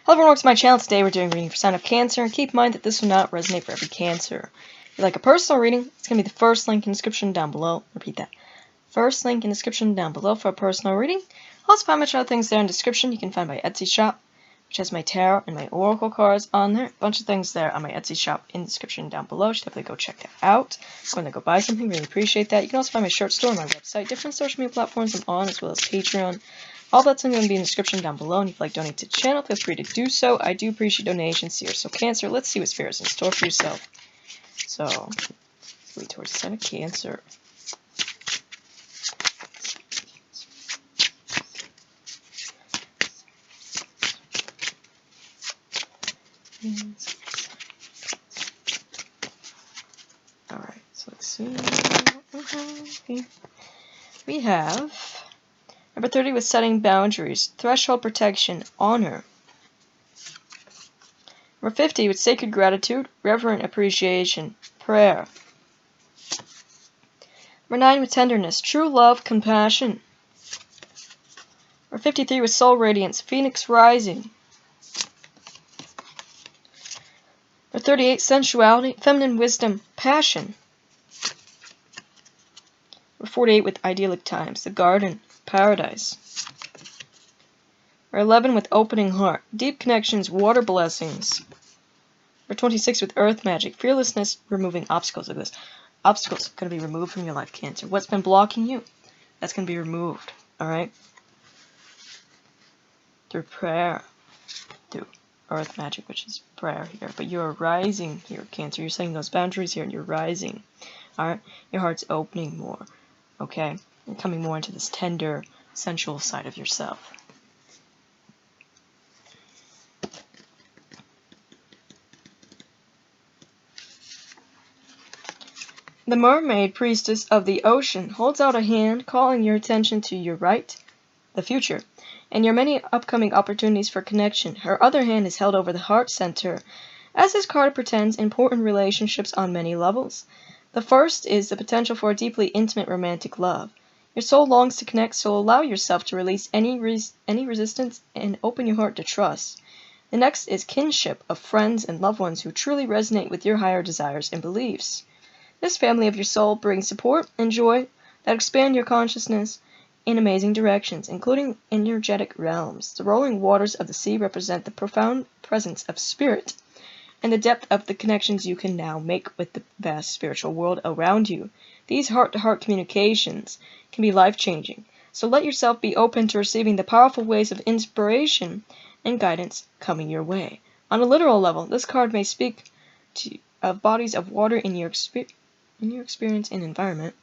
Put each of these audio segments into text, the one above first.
Hello everyone, welcome to my channel. Today we're doing reading for sign of Cancer, and keep in mind that this will not resonate for every Cancer. If you'd like a personal reading, it's going to be the first link in the description down below. Repeat that. First link in the description down below for a personal reading. Also find a bunch of other things there in the description. You can find my Etsy shop, which has my tarot and my oracle cards on there. A bunch of things there on my Etsy shop in the description down below. You should definitely go check that out. Go in there, go buy something. Really appreciate that. You can also find my shirt store on my website, different social media platforms I'm on, as well as Patreon. All that's going to be in the description down below, and if you'd like to donate to the channel, feel free to do so. I do appreciate donations here. So Cancer, let's see what Spirit is in store for yourself. So, lead towards the sign of Cancer. Alright, so let's see. Okay. We have number 30 with setting boundaries, threshold protection, honor. Number 50 with sacred gratitude, reverent appreciation, prayer. Number 9 with tenderness, true love, compassion. Number 53 with soul radiance, phoenix rising. Number 38 sensuality, feminine wisdom, passion. Number 48 with idyllic times, the garden, paradise. Number 11 with opening heart, deep connections, water blessings. Number 26 with earth magic, fearlessness, removing obstacles. Look at this. Obstacles going to be removed from your life, Cancer. What's been blocking you? That's going to be removed. Alright? Through prayer. Through earth magic, which is prayer here. But you're rising here, Cancer. You're setting those boundaries here and you're rising. Alright? Your heart's opening more. Okay? You're coming more into this tender, sensual side of yourself. The mermaid priestess of the ocean holds out a hand, calling your attention to your right, the future, and your many upcoming opportunities for connection. Her other hand is held over the heart center, as this card portends important relationships on many levels. The first is the potential for a deeply intimate romantic love. Your soul longs to connect, so allow yourself to release any resistance and open your heart to trust. The next is kinship of friends and loved ones who truly resonate with your higher desires and beliefs. This family of your soul brings support and joy that expand your consciousness in amazing directions, including energetic realms. The rolling waters of the sea represent the profound presence of spirit and the depth of the connections you can now make with the vast spiritual world around you. These heart-to-heart communications can be life-changing, so let yourself be open to receiving the powerful waves of inspiration and guidance coming your way. On a literal level, this card may speak of bodies of water in your experience and environment.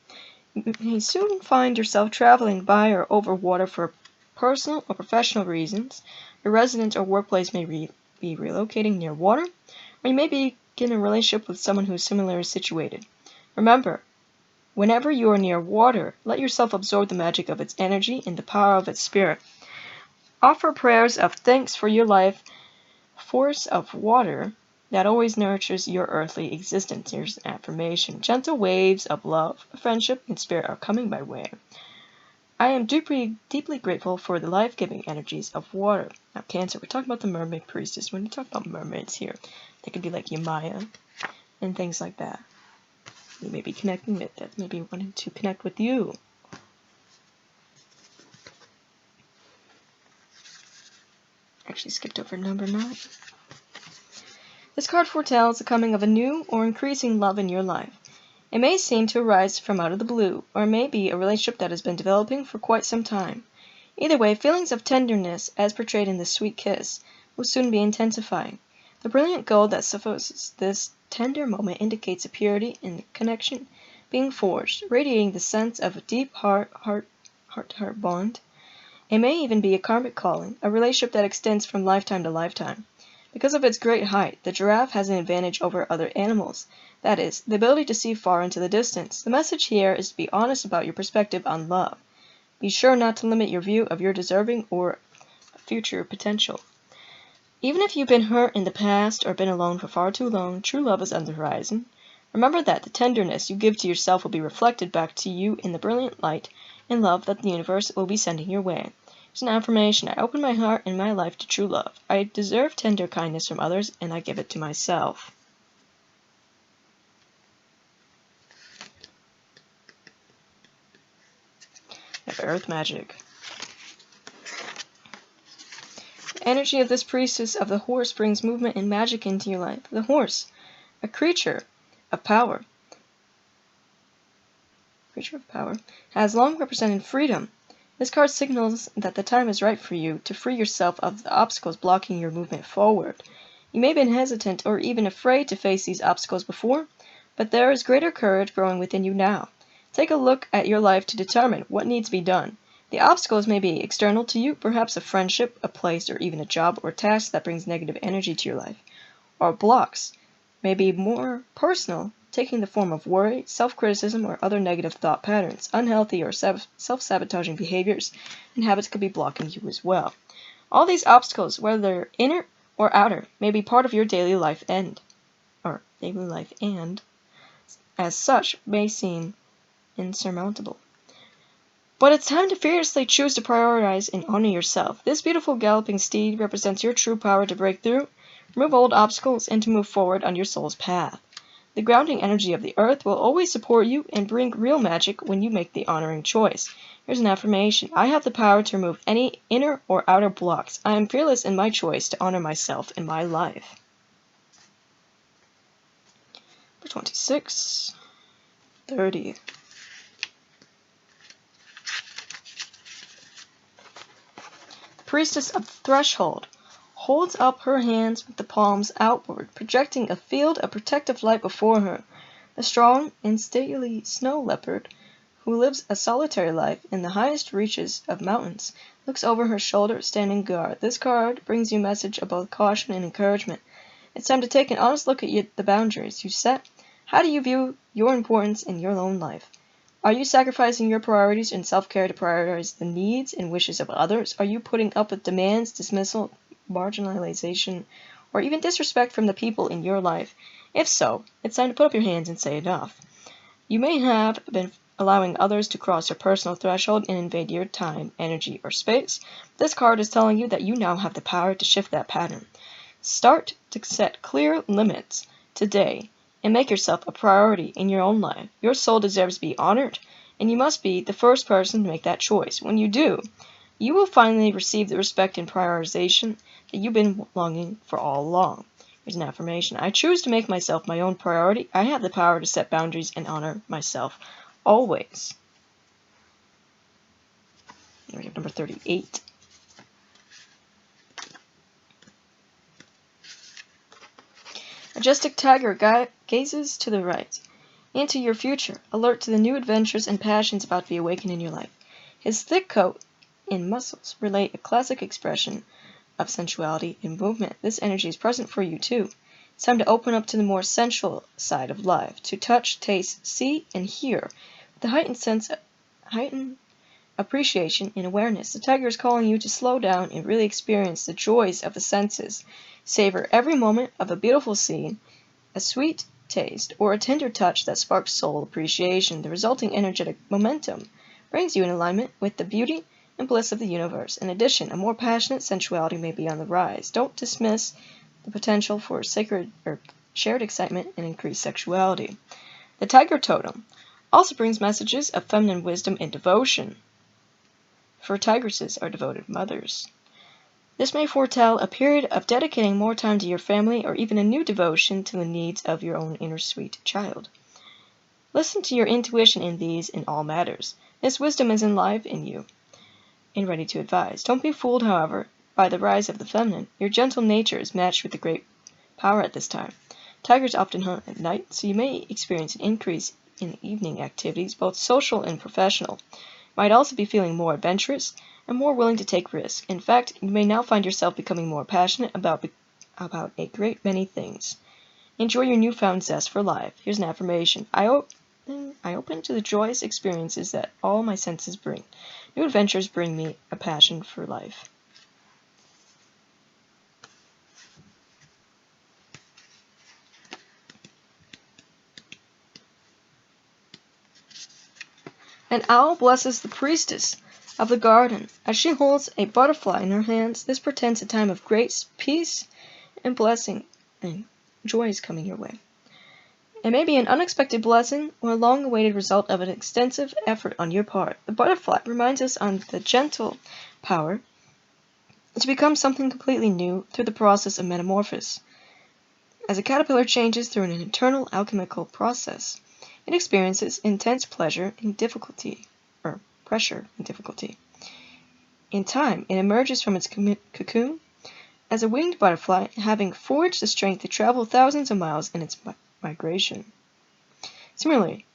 You may soon find yourself traveling by or over water for personal or professional reasons. Your residence or workplace may be relocating near water, or you may begin a relationship with someone who is similarly situated. Remember, whenever you are near water, let yourself absorb the magic of its energy and the power of its spirit. Offer prayers of thanks for your life force of water that always nurtures your earthly existence. Here's an affirmation. Gentle waves of love, friendship, and spirit are coming my way. I am deeply grateful for the life-giving energies of water. Now, Cancer, we're talking about the mermaid priestess. When you talk about mermaids here, they could be like Yamaya and things like that. You may be connecting with that, maybe wanting to connect with you. Actually skipped over number 9. This card foretells the coming of a new or increasing love in your life. It may seem to arise from out of the blue, or it may be a relationship that has been developing for quite some time. Either way, feelings of tenderness, as portrayed in this sweet kiss, will soon be intensifying. The brilliant gold that suffocers this tender moment indicates a purity in the connection being forged, radiating the sense of a deep heart-to-heart bond. It may even be a karmic calling, a relationship that extends from lifetime to lifetime. Because of its great height, the giraffe has an advantage over other animals. That is, the ability to see far into the distance. The message here is to be honest about your perspective on love. Be sure not to limit your view of your deserving or future potential. Even if you've been hurt in the past or been alone for far too long, true love is on the horizon. Remember that the tenderness you give to yourself will be reflected back to you in the brilliant light and love that the universe will be sending your way. Here's an affirmation. I open my heart and my life to true love. I deserve tender kindness from others, and I give it to myself. Earth magic. The energy of this priestess of the horse brings movement and magic into your life. The horse, a creature of power, has long represented freedom. This card signals that the time is right for you to free yourself of the obstacles blocking your movement forward. You may have been hesitant or even afraid to face these obstacles before, but there is greater courage growing within you now. Take a look at your life to determine what needs to be done. The obstacles may be external to you, perhaps a friendship, a place, or even a job or task that brings negative energy to your life. Or blocks may be more personal, taking the form of worry, self-criticism, or other negative thought patterns. Unhealthy or self-sabotaging behaviors and habits could be blocking you as well. All these obstacles, whether they're inner or outer, may be part of your daily life and, as such, may seem insurmountable. But it's time to fearlessly choose to prioritize and honor yourself. This beautiful galloping steed represents your true power to break through, remove old obstacles, and to move forward on your soul's path. The grounding energy of the earth will always support you and bring real magic when you make the honoring choice. Here's an affirmation. I have the power to remove any inner or outer blocks. I am fearless in my choice to honor myself in my life. Number 26, 30. Priestess of the Threshold holds up her hands with the palms outward, projecting a field of protective light before her. The strong and stately snow leopard, who lives a solitary life in the highest reaches of mountains, looks over her shoulder, standing guard. This card brings you a message of both caution and encouragement. It's time to take an honest look at the boundaries you set. How do you view your importance in your own life? Are you sacrificing your priorities and self-care to prioritize the needs and wishes of others? Are you putting up with demands, dismissal, marginalization, or even disrespect from the people in your life? If so, it's time to put up your hands and say enough. You may have been allowing others to cross your personal threshold and invade your time, energy, or space. This card is telling you that you now have the power to shift that pattern. Start to set clear limits today and make yourself a priority in your own life. Your soul deserves to be honored, and you must be the first person to make that choice. When you do, you will finally receive the respect and prioritization that you've been longing for all along. Here's an affirmation. I choose to make myself my own priority. I have the power to set boundaries and honor myself always. And we have number 38. Majestic tiger gazes to the right, into your future, alert to the new adventures and passions about to be awakened in your life. His thick coat and muscles relate a classic expression of sensuality and movement. This energy is present for you too. It's time to open up to the more sensual side of life, to touch, taste, see, and hear with a heightened appreciation and awareness. The tiger is calling you to slow down and really experience the joys of the senses. Savor every moment of a beautiful scene, a sweet taste, or a tender touch that sparks soul appreciation. The resulting energetic momentum brings you in alignment with the beauty and bliss of the universe. In addition, a more passionate sensuality may be on the rise. Don't dismiss the potential for sacred or shared excitement and increased sexuality. The tiger totem also brings messages of feminine wisdom and devotion, for tigresses are devoted mothers. This may foretell a period of dedicating more time to your family or even a new devotion to the needs of your own inner sweet child. Listen to your intuition in these and all matters. This wisdom is alive in you and ready to advise. Don't be fooled, however, by the rise of the feminine. Your gentle nature is matched with the great power at this time. Tigers often hunt at night, so you may experience an increase in evening activities, both social and professional. You might also be feeling more adventurous and more willing to take risks. In fact, you may now find yourself becoming more passionate about a great many things. Enjoy your newfound zest for life. Here's an affirmation. I open to the joyous experiences that all my senses bring. New adventures bring me a passion for life. An owl blesses the priestess of the garden. As she holds a butterfly in her hands, this portends a time of grace, peace, and blessing, and joy is coming your way. It may be an unexpected blessing or a long-awaited result of an extensive effort on your part. The butterfly reminds us on the gentle power to become something completely new through the process of metamorphosis. As a caterpillar changes through an internal alchemical process, it experiences intense pleasure and difficulty, or pressure and difficulty. In time, it emerges from its cocoon as a winged butterfly, having forged the strength to travel thousands of miles in its migration. Similarly,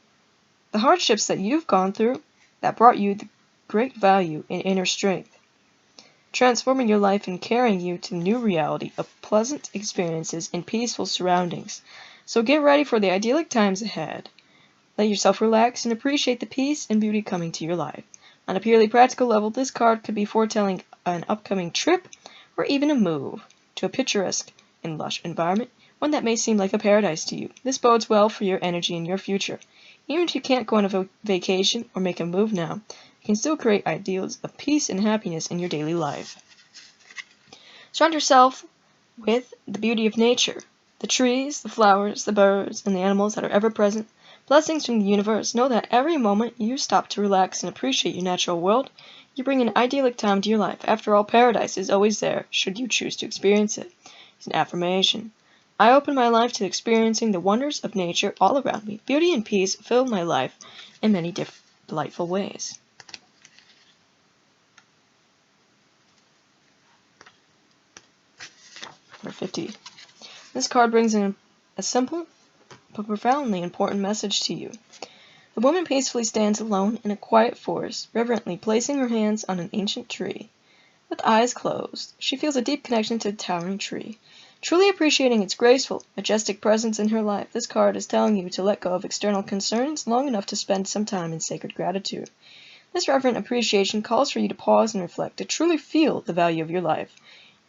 the hardships that you've gone through that brought you the great value in inner strength, transforming your life and carrying you to the new reality of pleasant experiences and peaceful surroundings. So get ready for the idyllic times ahead. Let yourself relax and appreciate the peace and beauty coming to your life. On a purely practical level, this card could be foretelling an upcoming trip or even a move to a picturesque and lush environment, one that may seem like a paradise to you. This bodes well for your energy and your future. Even if you can't go on a vacation or make a move now, you can still create ideals of peace and happiness in your daily life. Surround yourself with the beauty of nature, the trees, the flowers, the birds, and the animals that are ever present. Blessings from the universe. Know that every moment you stop to relax and appreciate your natural world, you bring an idyllic time to your life. After all, paradise is always there, should you choose to experience it. It's an affirmation. I open my life to experiencing the wonders of nature all around me. Beauty and peace fill my life in many delightful ways. Number 50. This card brings in a simple but profoundly important message to you. The woman peacefully stands alone in a quiet forest, reverently placing her hands on an ancient tree. With eyes closed, she feels a deep connection to the towering tree. Truly appreciating its graceful, majestic presence in her life, this card is telling you to let go of external concerns long enough to spend some time in sacred gratitude. This reverent appreciation calls for you to pause and reflect, to truly feel the value of your life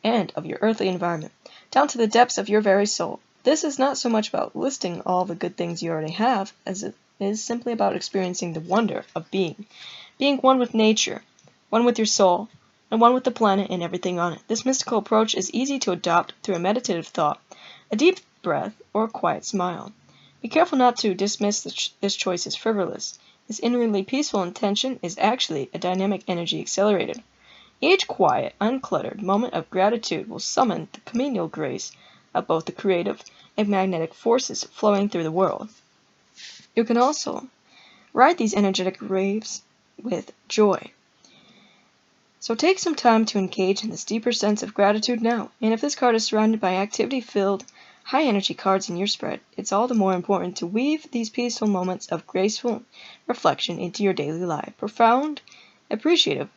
and of your earthly environment, down to the depths of your very soul. This is not so much about listing all the good things you already have, as it is simply about experiencing the wonder of being one with nature, one with your soul, and one with the planet and everything on it. This mystical approach is easy to adopt through a meditative thought, a deep breath, or a quiet smile. Be careful not to dismiss this choice as frivolous. This inwardly peaceful intention is actually a dynamic energy accelerated. Each quiet, uncluttered moment of gratitude will summon the communal grace of both the creative and magnetic forces flowing through the world. You can also ride these energetic waves with joy. So take some time to engage in this deeper sense of gratitude now. And if this card is surrounded by activity-filled, high-energy cards in your spread, it's all the more important to weave these peaceful moments of graceful reflection into your daily life. Profound appreciation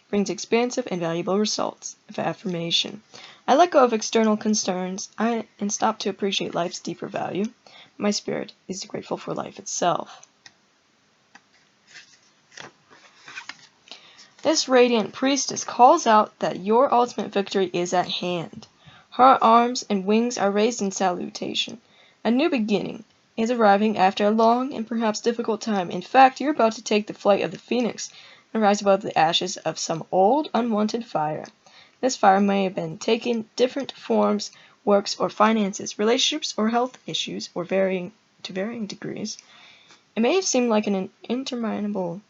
brings expansive and valuable results of affirmation. I let go of external concerns and stop to appreciate life's deeper value. My spirit is grateful for life itself. This radiant priestess calls out that your ultimate victory is at hand. Her arms and wings are raised in salutation. A new beginning is arriving after a long and perhaps difficult time. In fact, you're about to take the flight of the phoenix and rise above the ashes of some old, unwanted fire. This fire may have been taking different forms, works, or finances, relationships, or health issues, or varying degrees. It may have seemed like an interminable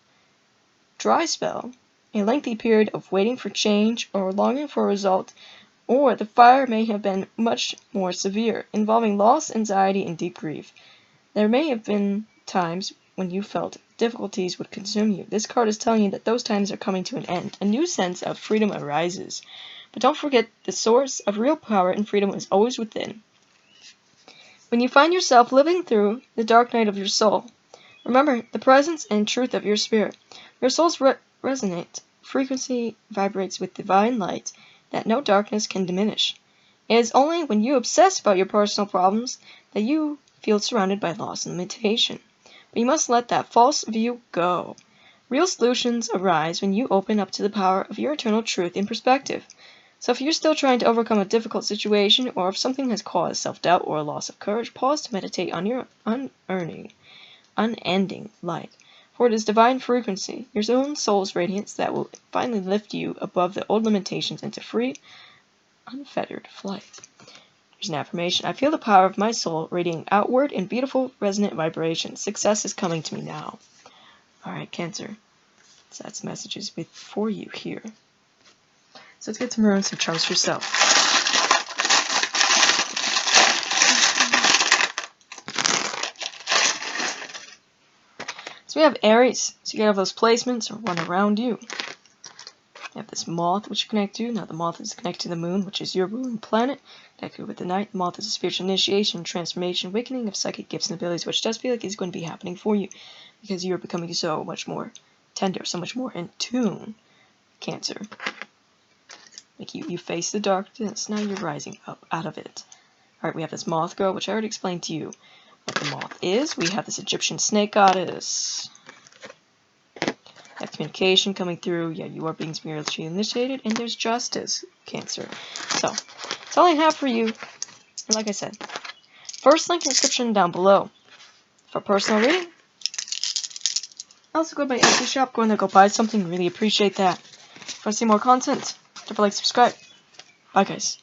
dry spell, a lengthy period of waiting for change or longing for a result, or the fire may have been much more severe, involving loss, anxiety, and deep grief. There may have been times when you felt difficulties would consume you. This card is telling you that those times are coming to an end. A new sense of freedom arises. But don't forget, the source of real power and freedom is always within. When you find yourself living through the dark night of your soul, remember the presence and truth of your spirit. Your soul's resonant frequency vibrates with divine light that no darkness can diminish. It is only when you obsess about your personal problems that you feel surrounded by loss and limitation. But you must let that false view go. Real solutions arise when you open up to the power of your eternal truth and perspective. So if you're still trying to overcome a difficult situation, or if something has caused self-doubt or a loss of courage, pause to meditate on your unending light. For it is divine frequency, your own soul's radiance, that will finally lift you above the old limitations into free, unfettered flight. Here's an affirmation. I feel the power of my soul radiating outward in beautiful, resonant vibrations. Success is coming to me now. Alright, Cancer. So that's messages for you here. So let's get some runes for charts yourself. So we have Aries. So you get all those placements or one around you. You have this moth, which you connect to. Now the moth is connected to the moon, which is your ruling planet. Connected with the night. The moth is a spiritual initiation, transformation, awakening of psychic gifts and abilities, which does feel like is going to be happening for you. Because you're becoming so much more tender, so much more in tune, Cancer. Like you face the darkness, now you're rising up out of it. Alright, we have this moth girl, which I already explained to you what the moth is. We have this Egyptian snake goddess. Have communication coming through. Yeah, you are being spiritually initiated, and there's justice, Cancer. So, that's all I have for you. And like I said, first link in the description down below for personal reading. Also, go to my Etsy shop. Go in there, go buy something. Really appreciate that. If you want to see more content, don't forget to like, subscribe. Bye, guys.